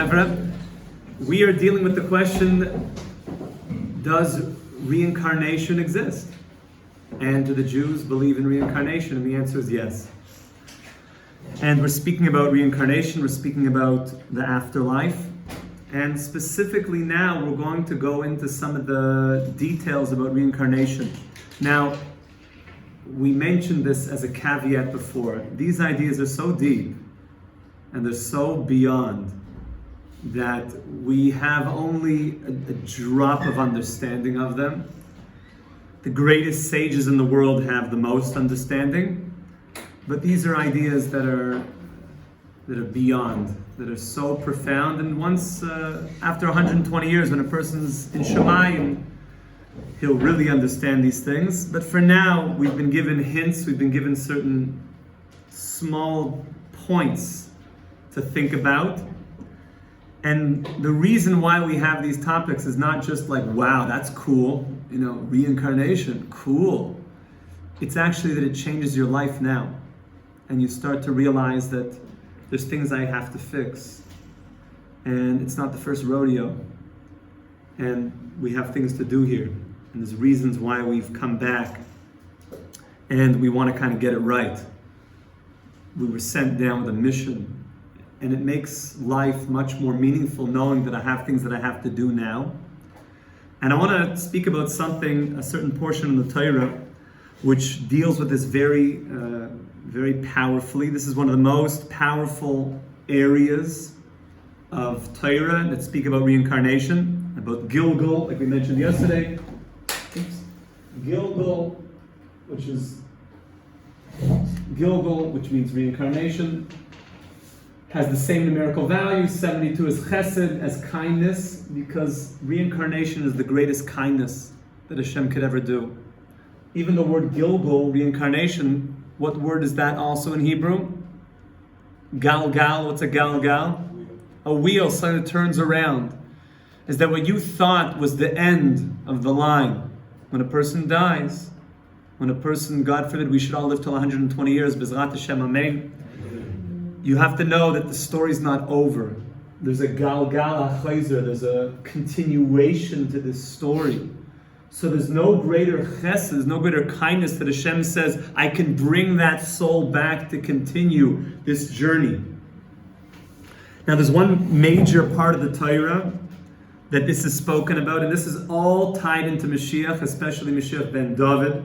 Chevra. We are dealing with the question, does reincarnation exist? And do the Jews believe in reincarnation? And the answer is yes. And we're speaking about reincarnation, we're speaking about the afterlife. And specifically now, we're going to go into some of the details about reincarnation. Now, we mentioned this as a caveat before. These ideas are so deep and they're so beyond that we have only a drop of understanding of them. The greatest sages in the world have the most understanding, but these are ideas that are beyond, that are so profound. And once, after 120 years, when a person's in Shemayim, he'll really understand these things. But for now, we've been given hints, we've been given certain small points to think about. And the reason why we have these topics is not just like, wow, that's cool, reincarnation, cool. It's actually that it changes your life now. And you start to realize that there's things I have to fix. And it's not the first rodeo. And we have things to do here. And there's reasons why we've come back. And we want to kind of get it right. We were sent down with a mission. And it makes life much more meaningful knowing that I have things that I have to do now. And I want to speak about a certain portion of the Torah, which deals with this very, very powerfully. This is one of the most powerful areas of Torah that speak about reincarnation, about Gilgal, like we mentioned yesterday. Gilgal, which means reincarnation, has the same numerical value. 72 is chesed, as kindness, because reincarnation is the greatest kindness that Hashem could ever do. Even the word Gilgal, reincarnation, what word is that also in Hebrew? Galgal, what's a galgal? A wheel, so it turns around. Is that what you thought was the end of the line? When a person dies, when a person, God forbid, we should all live till 120 years, Bezrat Hashem, Amen. You have to know that the story's not over. There's a galgal ha'chayzer, there's a continuation to this story. So there's no greater chesed, there's no greater kindness that Hashem says, I can bring that soul back to continue this journey. Now there's one major part of the Torah that this is spoken about, and this is all tied into Mashiach, especially Mashiach ben David.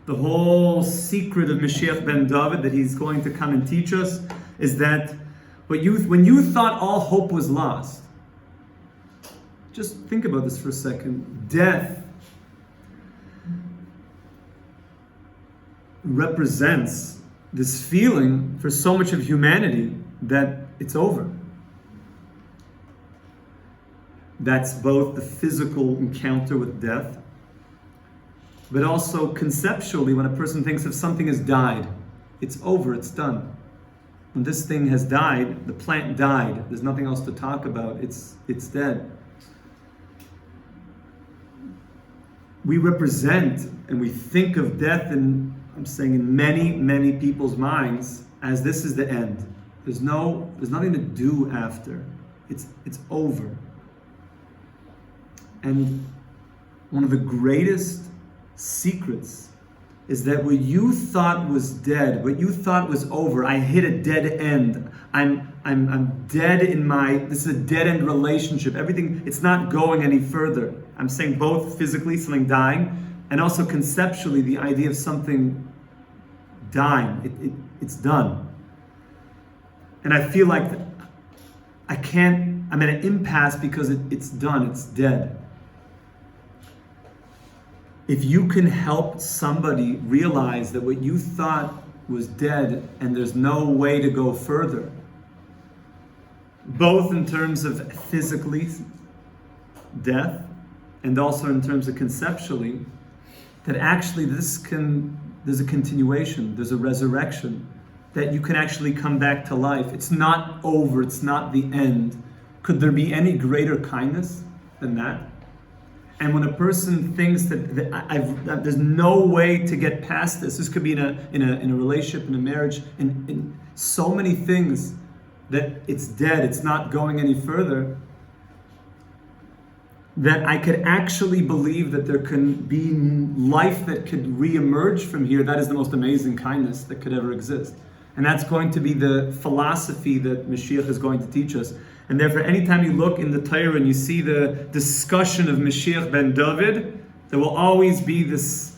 The whole secret of Mashiach ben David that he's going to come and teach us is that when you thought all hope was lost, just think about this for a second. Death represents this feeling for so much of humanity that it's over. That's both the physical encounter with death, but also conceptually, when a person thinks if something has died, it's over, it's done. When this thing has died, the plant died, there's nothing else to talk about, it's dead. We represent and we think of death, and I'm saying in many, many people's minds, as this is the end. There's nothing to do after. It's over. And one of the greatest secrets is that what you thought was dead, what you thought was over, I hit a dead end. I'm dead this is a dead end relationship. Everything, it's not going any further. I'm saying both physically, something dying, and also conceptually, the idea of something dying. It's done. And I feel like I'm at an impasse because it's done, it's dead. If you can help somebody realize that what you thought was dead and there's no way to go further, both in terms of physically death and also in terms of conceptually, that actually there's a continuation, there's a resurrection, that you can actually come back to life. It's not over, it's not the end. Could there be any greater kindness than that? And when a person thinks that there's no way to get past this could be in a relationship, in a marriage, in so many things. that it's dead, it's not going any further, that I could actually believe that there can be life that could re-emerge from here, that is the most amazing kindness that could ever exist. And that's going to be the philosophy that Mashiach is going to teach us. And therefore, anytime you look in the Torah and you see the discussion of Mashiach ben David, there will always be this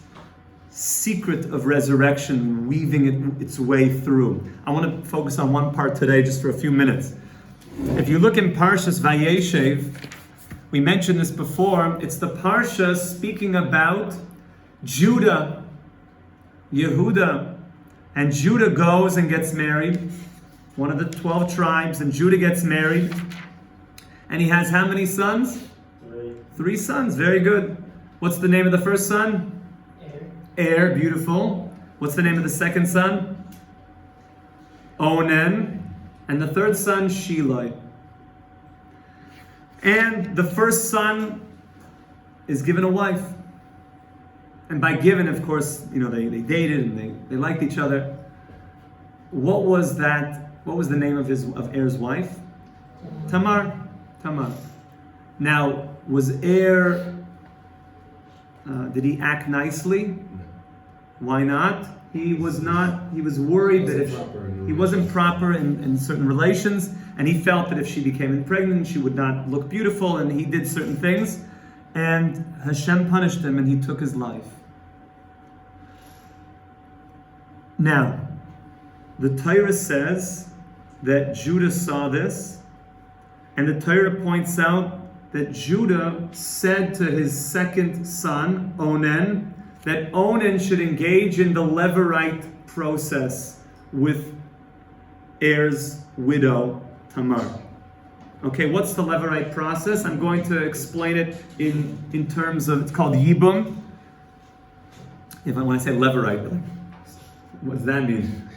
secret of resurrection weaving its way through. I want to focus on one part today just for a few minutes. If you look in Parshas Vayeshev, we mentioned this before, it's the Parsha speaking about Judah, Yehuda, and Judah goes and gets married, one of the 12 tribes, and Judah gets married, and he has how many sons? Three sons, very good. What's the name of the first son? Er, beautiful. What's the name of the second son? Onan. And the third son, Shilai. And the first son is given a wife. And by given, of course, they dated and they liked each other. What was that? What was the name of Er's wife? Tamar. Now, was Er, did he act nicely? Why not? He was worried that if he wasn't proper in certain relations, and he felt that if she became pregnant, she would not look beautiful, and he did certain things, and Hashem punished him, and he took his life. Now, the Torah says that Judah saw this, and the Torah points out that Judah said to his second son, Onan, that Onan should engage in the Levirate process with Er's widow, Tamar. Okay, what's the Levirate process? I'm going to explain it in terms of, it's called Yibum. When I say Levirate, what does that mean?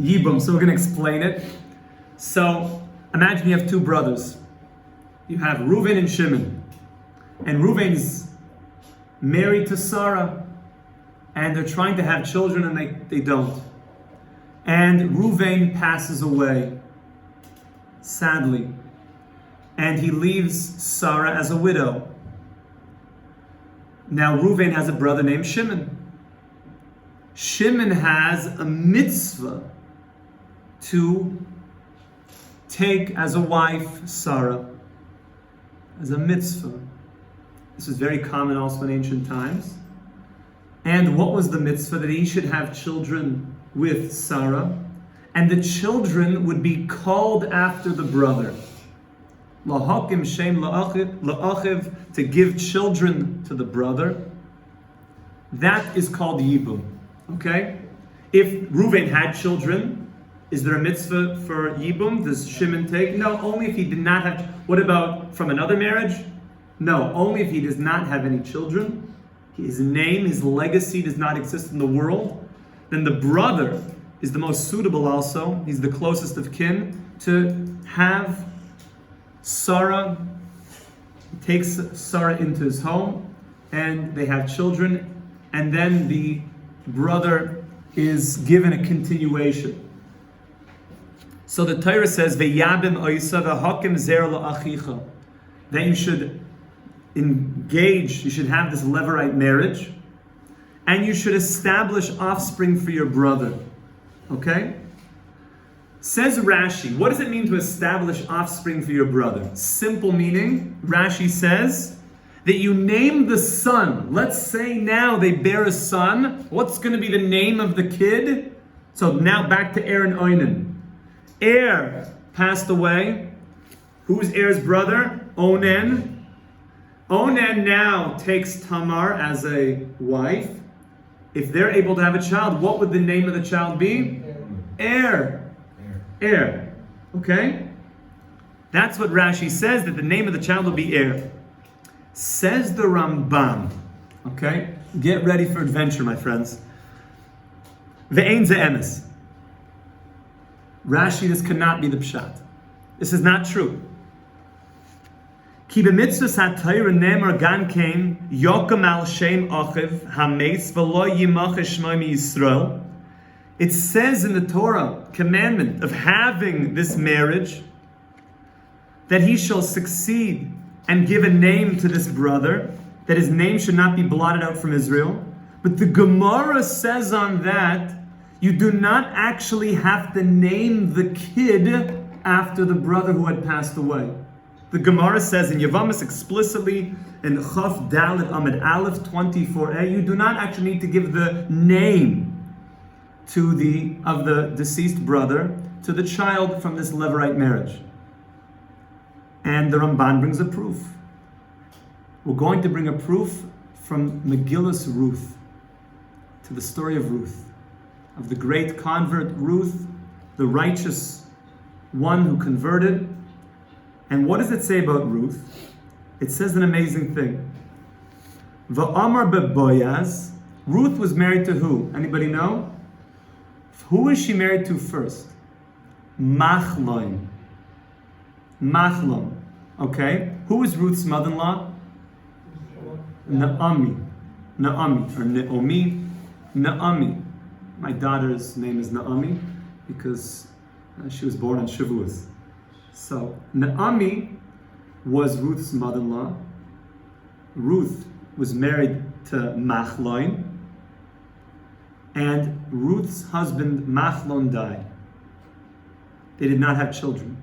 Yibum, so we're going to explain it. So, imagine you have two brothers. You have Reuven and Shimon. And Reuven's married to Sarah. And they're trying to have children and they don't. And Reuven passes away, sadly. And he leaves Sarah as a widow. Now Reuven has a brother named Shimon. Shimon has a mitzvah to take as a wife Sarah. As a mitzvah. This is very common also in ancient times. And what was the mitzvah? That he should have children with Sarah. And the children would be called after the brother. Lahakim shem la'achiv, to give children to the brother. That is called Yibum. Okay? If Reuven had children, is there a mitzvah for Yibum? Does Shimon take? No, only if he did not have. What about from another marriage? No, only if he does not have any children. His name, his legacy does not exist in the world. Then the brother is the most suitable also. He's the closest of kin to have Sarah. He takes Sarah into his home and they have children. And then the brother is given a continuation. So the Torah says, "V'yabim oisa v'hakim zer la'achicha," that you should engage, you should have this Levirate marriage, and you should establish offspring for your brother. Okay? Says Rashi, what does it mean to establish offspring for your brother? Simple meaning, Rashi says, that you name the son. Let's say now they bear a son. What's going to be the name of the kid? So now back to Er and Onan. Er passed away. Who's Er's brother? Onan. Onan now takes Tamar as a wife. If they're able to have a child, what would the name of the child be? Er. Okay? That's what Rashi says, that the name of the child will be Er. Says the Ramban. Okay? Get ready for adventure, my friends. Ve'ein ze emes. Rashi, this cannot be the pshat. This is not true. Ki b'mitzvahs ha'Torah nemar gan kein yokam al shem achiv hameis v'lo yimach shmo miYisrael It says in the Torah, commandment of having this marriage, that he shall succeed and give a name to this brother, that his name should not be blotted out from Israel. But the Gemara says on that, you do not actually have to name the kid after the brother who had passed away. The Gemara says in Yavamas explicitly, in Chaf Dalet Amid Aleph 24a, you do not actually need to give the name of the deceased brother to the child from this Levirate marriage. And the Ramban brings a proof. We're going to bring a proof from Megillus Ruth, to the story of Ruth, of the great convert Ruth, the righteous one who converted. And what does it say about Ruth? It says an amazing thing. Va'amar beBoaz, Ruth was married to who? Anybody know? Who is she married to first? Machlon. Machlon. Okay? Who is Ruth's mother-in-law? Naomi. Naomi. Or Naomi. Naomi. My daughter's name is Naomi because she was born on Shavuos. So, Naomi was Ruth's mother-in-law. Ruth was married to Machlon. And Ruth's husband, Machlon, died. They did not have children.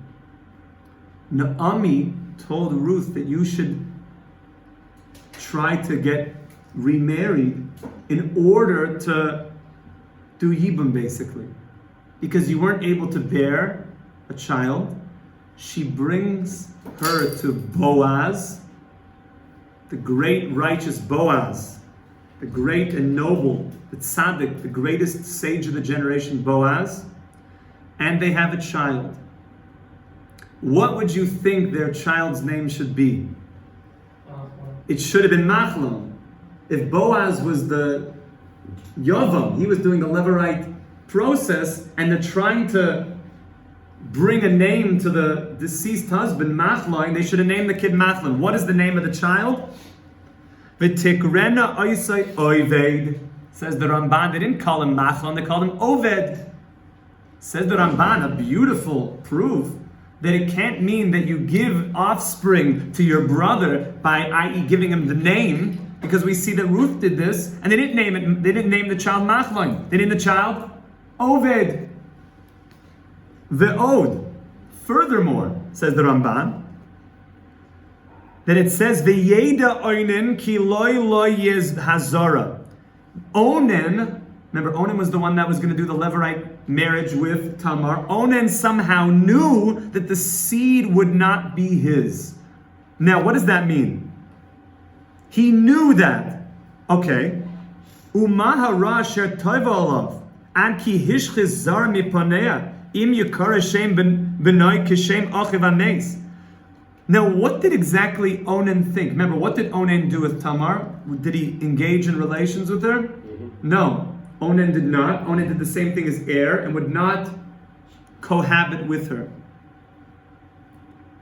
Naomi told Ruth that you should try to get remarried in order to do Yibum, basically. Because you weren't able to bear a child. She brings her to Boaz, the great righteous Boaz, the great and noble, the tzaddik, the greatest sage of the generation, Boaz, and they have a child. What would you think their child's name should be? It should have been Machlon. If Boaz was the Yavam, he was doing the Levirate process, and they're trying to bring a name to the deceased husband, Machlon, they should have named the kid Machlon. What is the name of the child? V'tikrena oisai Oved. Says the Ramban, they didn't call him Machlon, they called him Oved. Says the Ramban, a beautiful proof that it can't mean that you give offspring to your brother by, i.e., giving him the name, because we see that Ruth did this, and they didn't name it. They didn't name the child Machlon. They named the child Oved. Ve'od. Furthermore, says the Ramban, that it says Ve'yeda oinen ki loy loy yez hazara. Onan, remember Onan was the one that was going to do the Levirate marriage with Tamar. Onan somehow knew that the seed would not be his. Now, what does that mean? He knew that. Okay. Umahara sher toiva olav an ki hishchiz zar mipanea im yikar Hashem b'noi kishem achiv anes. Now, what did exactly Onan think? Remember, what did Onan do with Tamar? Did he engage in relations with her? No, Onan did not. Onan did the same thing as Er and would not cohabit with her.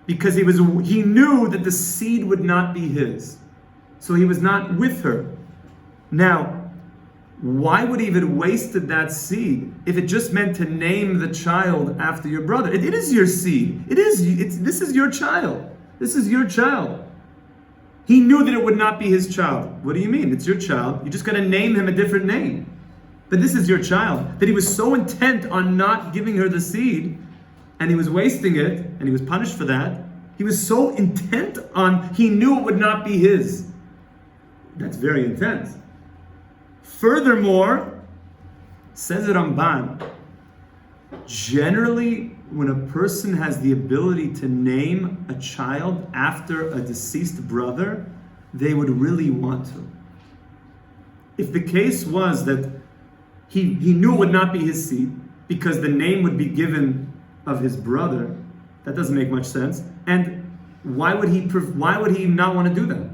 Because he knew that the seed would not be his. So he was not with her. Now, why would he have wasted that seed if it just meant to name the child after your brother? It is your seed. This is your child. This is your child. He knew that it would not be his child. What do you mean? It's your child. You just got to name him a different name. But this is your child. That he was so intent on not giving her the seed, and he was wasting it, and he was punished for that. He was so intent on, he knew it would not be his. That's very intense. Furthermore, says the Ramban, generally, when a person has the ability to name a child after a deceased brother, they would really want to. If the case was that he knew it would not be his seed because the name would be given of his brother, that doesn't make much sense. And why would he not want to do that?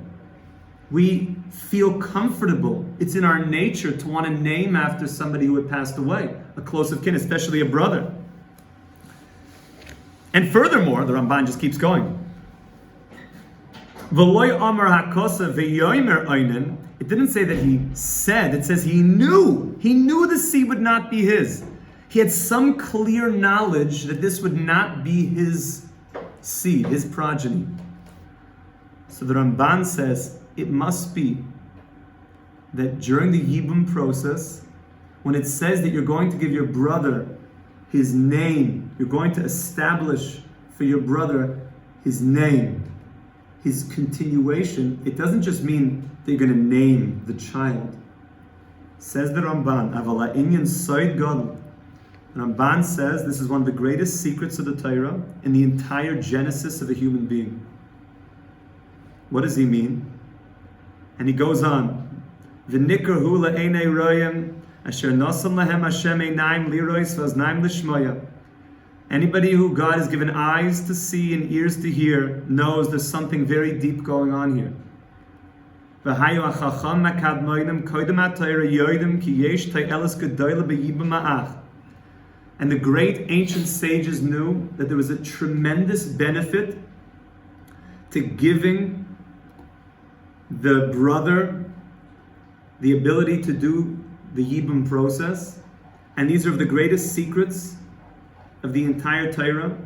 We feel comfortable. It's in our nature to want to name after somebody who had passed away, a close of kin, especially a brother. And furthermore, the Ramban just keeps going. It didn't say that he said, it says he knew. He knew the seed would not be his. He had some clear knowledge that this would not be his seed, his progeny. So the Ramban says it must be that during the Yibum process, when it says that you're going to give your brother his name, you're going to establish for your brother his name, his continuation, it doesn't just mean that you're going to name the child. Says the Ramban, Avala Inyan Soid Gadol. Ramban says this is one of the greatest secrets of the Torah in the entire genesis of a human being. What does he mean? And he goes on, V'nikrahu la'einei royim asher nosam lahem Hashem einaim lirois v'aznaim l'shmoya. Anybody who God has given eyes to see and ears to hear knows there's something very deep going on here. V'hayu hachacham makadmoidim koidem ha'Torah yoidim ki yesh ta'elas gedola b'yibam ha'ach. And the great ancient sages knew that there was a tremendous benefit to giving the brother the ability to do the Yibum process. And these are the greatest secrets of the entire Torah.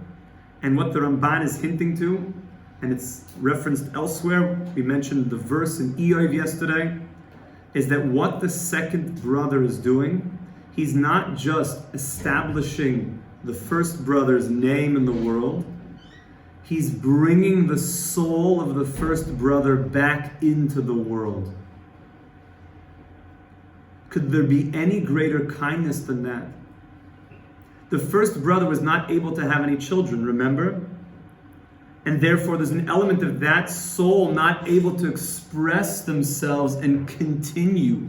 And what the Ramban is hinting to, and it's referenced elsewhere, we mentioned the verse in Eov yesterday, is that what the second brother is doing, he's not just establishing the first brother's name in the world, he's bringing the soul of the first brother back into the world. Could there be any greater kindness than that? The first brother was not able to have any children, remember? And therefore there's an element of that soul not able to express themselves and continue.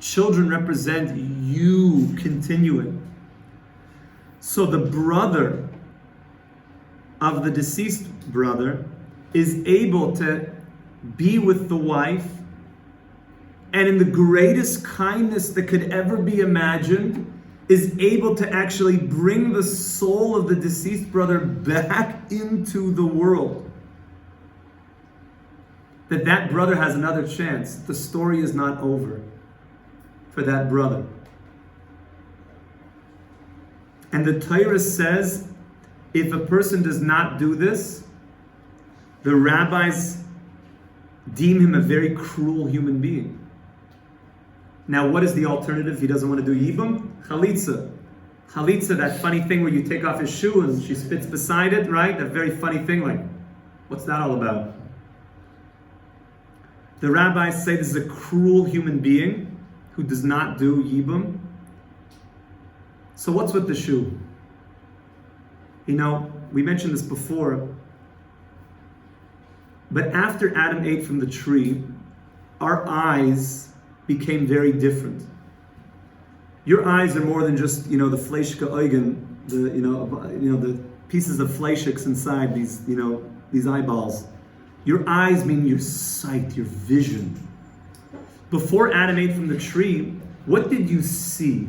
Children represent you continuing. So the brother of the deceased brother is able to be with the wife, and in the greatest kindness that could ever be imagined, is able to actually bring the soul of the deceased brother back into the world. That brother has another chance. The story is not over for that brother. And the Torah says, if a person does not do this, the rabbis deem him a very cruel human being. Now, what is the alternative? He doesn't want to do Yibum? Chalitza. Chalitza, that funny thing where you take off his shoe and she spits beside it, right? That very funny thing, like, what's that all about? The rabbis say this is a cruel human being who does not do Yibum. So what's with the shoe? You know, we mentioned this before, but after Adam ate from the tree, our eyes became very different. Your eyes are more than just, the fleischke Eugen, the pieces of fleischiks inside these eyeballs. Your eyes mean your sight, your vision. Before Adam ate from the tree, what did you see?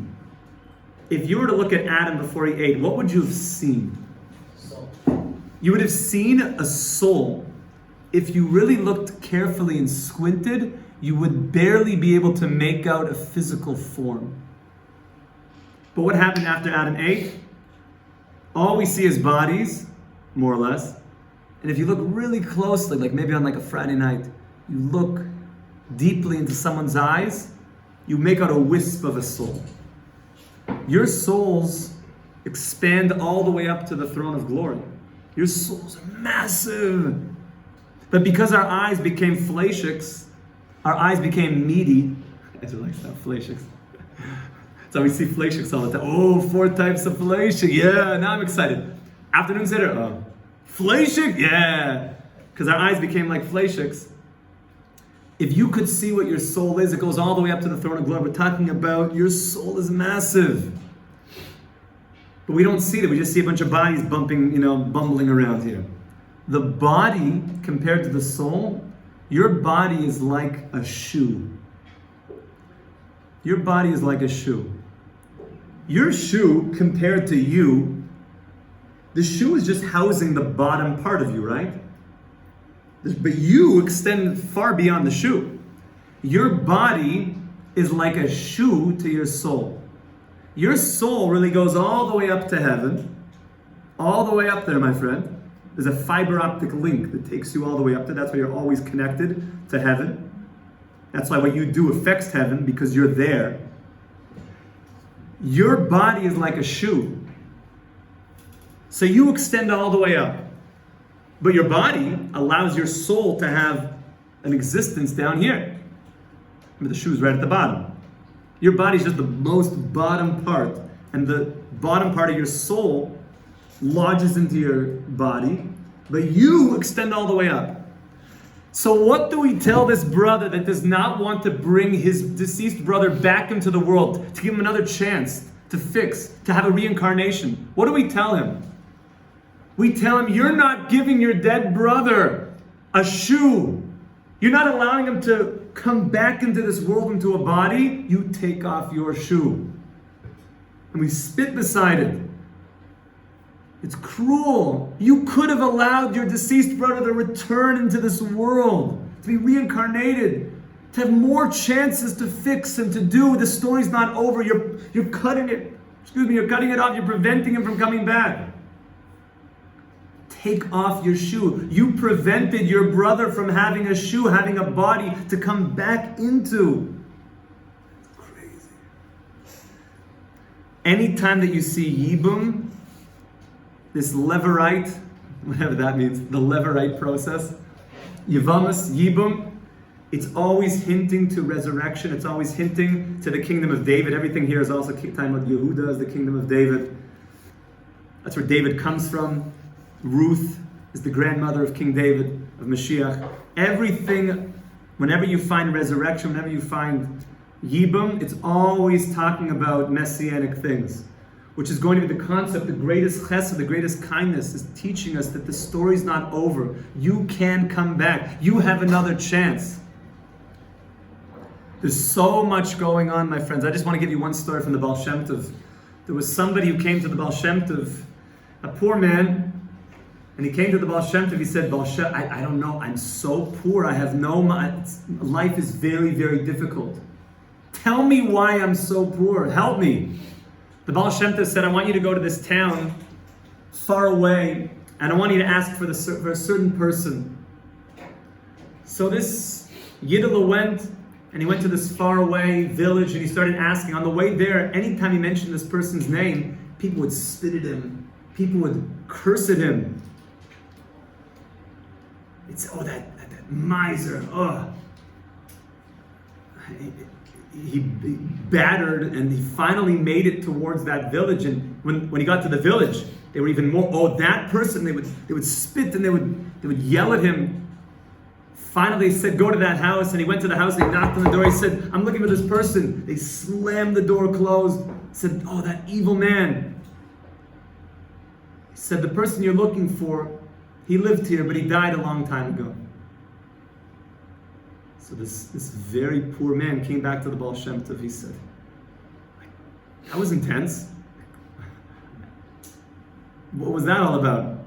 If you were to look at Adam before he ate, what would you have seen? Soul. You would have seen a soul. If you really looked carefully and squinted, you would barely be able to make out a physical form. But what happened after Adam ate? All we see is bodies, more or less. And if you look really closely, like maybe on like a Friday night, you look deeply into someone's eyes, you make out a wisp of a soul. Your souls expand all the way up to the throne of glory. Your souls are massive. But because our eyes became fleischiks, our eyes became meaty. I like that, fleischiks. So we see fleischiks all the time. Oh, 4 types of fleischik. Yeah, now I'm excited. Afternoon Seder. Fleischik? Yeah. Because our eyes became like fleischiks. If you could see what your soul is, it goes all the way up to the throne of glory. We're talking about your soul is massive. But we don't see that. We just see a bunch of bodies bumbling around here. The body, compared to the soul, your body is like a shoe. Your body is like a shoe. Your shoe, compared to you, the shoe is just housing the bottom part of you, right? But you extend far beyond the shoe. Your body is like a shoe to your soul. Your soul really goes all the way up to heaven. All the way up there, my friend. There's a fiber optic link that takes you all the way up there. That's why you're always connected to heaven. That's why what you do affects heaven, because you're there. Your body is like a shoe. So you extend all the way up. But your body allows your soul to have an existence down here. Remember, the shoe's right at the bottom. Your body's just the most bottom part. And the bottom part of your soul lodges into your body, but you extend all the way up. So what do we tell this brother that does not want to bring his deceased brother back into the world, to give him another chance, to fix, to have a reincarnation? What do we tell him? We tell him, you're not giving your dead brother a shoe. You're not allowing him to come back into this world, into a body. You take off your shoe. And we spit beside it. It's cruel. You could have allowed your deceased brother to return into this world, to be reincarnated, to have more chances to fix and to do. The story's not over. You're cutting it. You're cutting it off. You're preventing him from coming back. Take off your shoe. You prevented your brother from having a shoe, having a body to come back into. Crazy. Anytime that you see Yibum, this Levirate, whatever that means, the Levirate process, Yevamas, Yibum, it's always hinting to resurrection. It's always hinting to the kingdom of David. Everything here is also talking about Yehuda as the kingdom of David. That's where David comes from. Ruth is the grandmother of King David, of Mashiach. Everything, whenever you find resurrection, whenever you find Yibum, it's always talking about messianic things, which is going to be the concept. The greatest chesed, the greatest kindness is teaching us that the story's not over. You can come back. You have another chance. There's so much going on, my friends. I just want to give you one story from the Baal Shem Tov. There was somebody who came to the Baal Shem Tov, a poor man, and he came to the Baal Shem Tov. He said, Baal Shem, I don't know, I'm so poor. I have no money. Life is very, very difficult. Tell me why I'm so poor. Help me. The Baal Shem Tov said, I want you to go to this town far away, and I want you to ask for a certain person. So this Yidela went, and he went to this far away village, and he started asking. On the way there, anytime he mentioned this person's name, people would spit at him. People would curse at him. It's, oh, that miser, oh. He battered, and he finally made it towards that village. And when he got to the village, they were even more, oh, that person. They would spit, and they would yell at him. Finally, he said, go to that house. And he went to the house, and he knocked on the door. He said, I'm looking for this person. They slammed the door closed. He said, oh, that evil man. He said, the person you're looking for, he lived here, but he died a long time ago. So this very poor man came back to the Baal Shem Tov. He said, that was intense. What was that all about?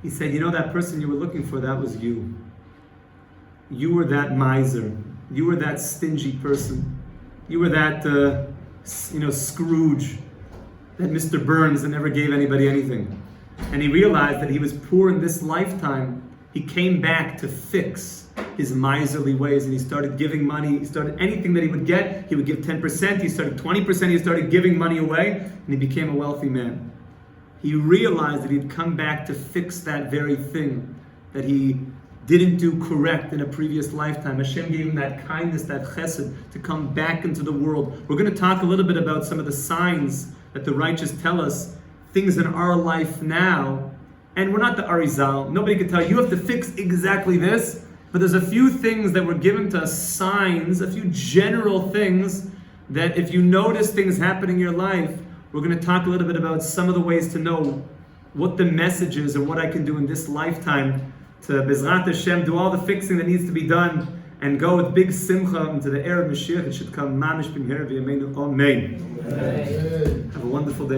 He said, you know, that person you were looking for, that was you. You were that miser. You were that stingy person. You were that, Scrooge, that Mr. Burns that never gave anybody anything. And he realized that he was poor in this lifetime. He came back to fix his miserly ways, and he started giving money. He started anything that he would get, he would give 10%. He started 20%. He started giving money away, and he became a wealthy man. He realized that he'd come back to fix that very thing that he didn't do correct in a previous lifetime. Hashem gave him that kindness, that chesed, to come back into the world. We're going to talk a little bit about some of the signs that the righteous tell us, things in our life now. And we're not the Arizal. Nobody can tell you have to fix exactly this. But there's a few things that were given to us, signs, a few general things that if you notice things happening in your life, we're going to talk a little bit about some of the ways to know what the message is and what I can do in this lifetime to Bezrat Hashem, do all the fixing that needs to be done, and go with big simcha into the era of Mashiach. It should come mamish b'mher v'yameinu. Amen. Have a wonderful day.